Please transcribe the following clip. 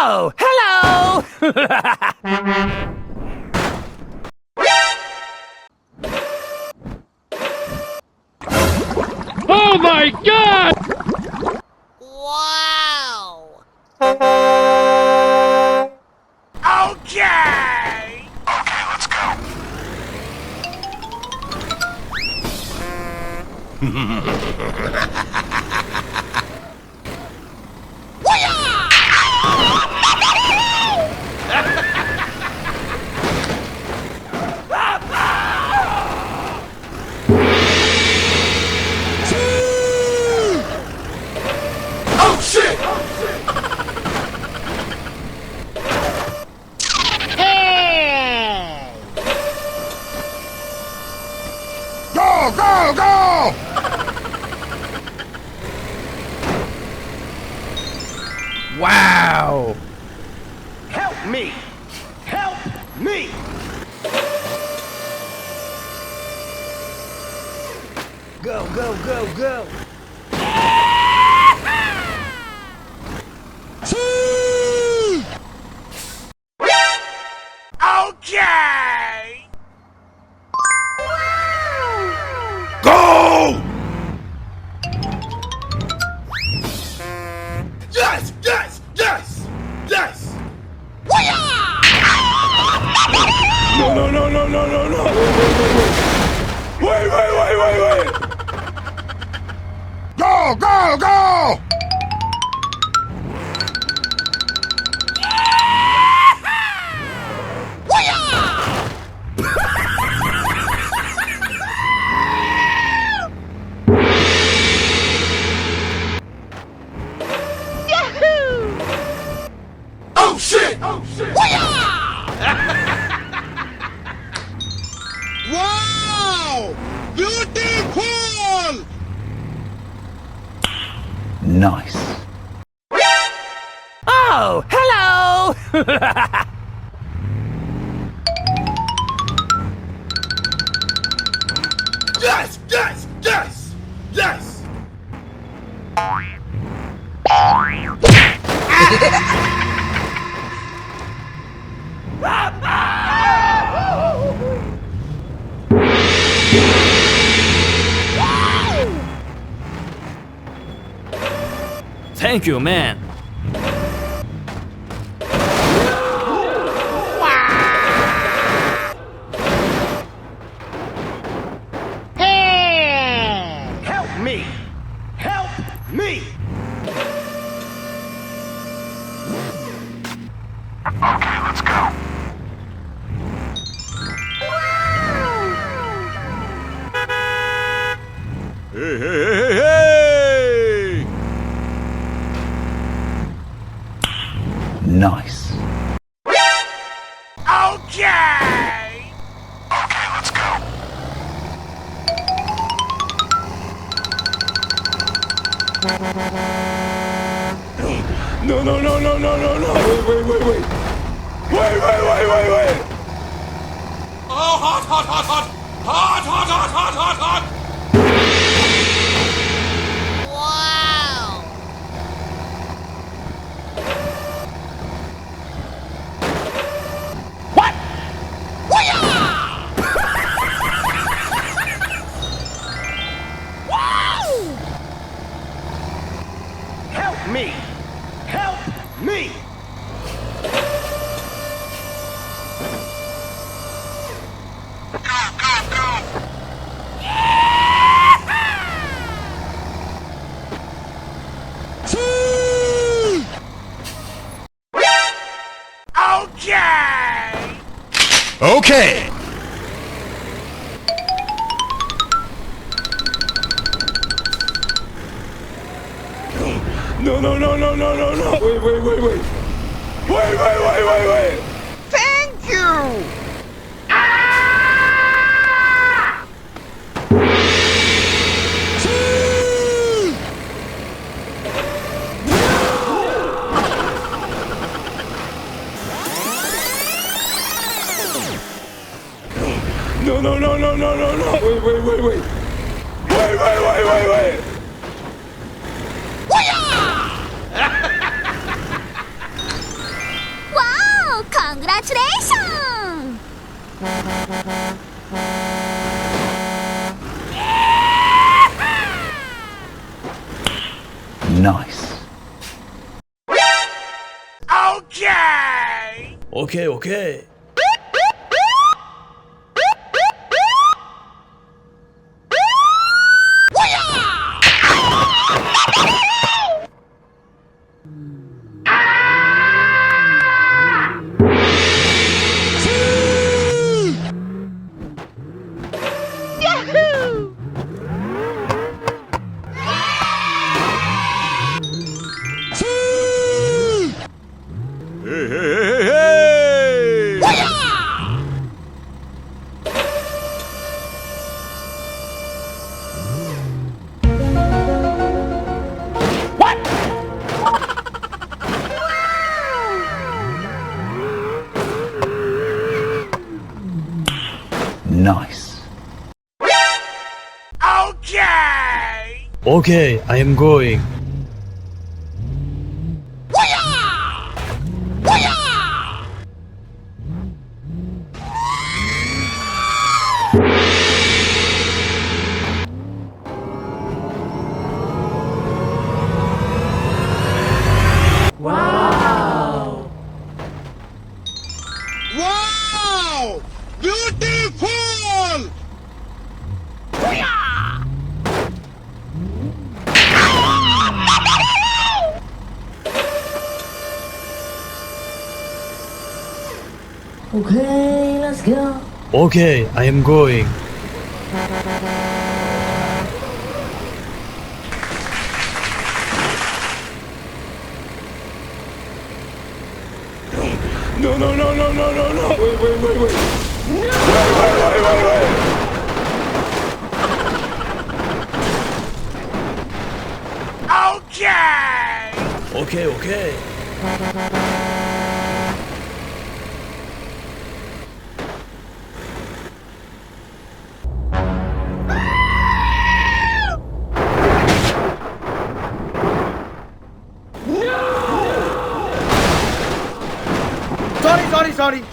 Oh, hello! Oh my God! Wow! Okay! Okay, let's go. Oh shit! Hey! Go, go, go! Wow! Help me! Help me! Go, go, go, go! Okay! Go! Yes, yes, yes, yes! No, no, no, no, no, no, no! Wait, wait, wait, wait, wait! Go, go, go! Oh shit! Oh shit! Wow! Beautiful! Nice. Oh, hello! Yes, yes, yes, yes! Thank you, man. Hey! Help me! Help me! Okay, let's go. Hey, hey, hey, hey, hey! Nice. Okay! Okay, let's go. No, no, no, no, no, no, no! Wait, wait, wait, wait! Wait, wait, wait, wait, wait! Oh, hot, hot, hot, hot! Hot, hot, hot, hot, hot, hot! Wow! What? Help me! Help me! Go, go, go! Okay! Okay! No, no, no, no, no, no, no! Wait, wait, wait, wait! Wait, wait, wait, wait, wait! Thank you! No, no, no, no, no, no, no! Wait, wait, wait, wait! Wait, wait, wait, wait, wait! Congratulations! Nice. Okay! Okay, okay. Hey, hey, hey, hey, hey! Nice. Okay! Okay, I am going. Wow! Beautiful! Okay, let's go. Okay, I am going. No, no, no, no, no, no, no. Wait. Wait. Okay! Okay, okay. Sorry.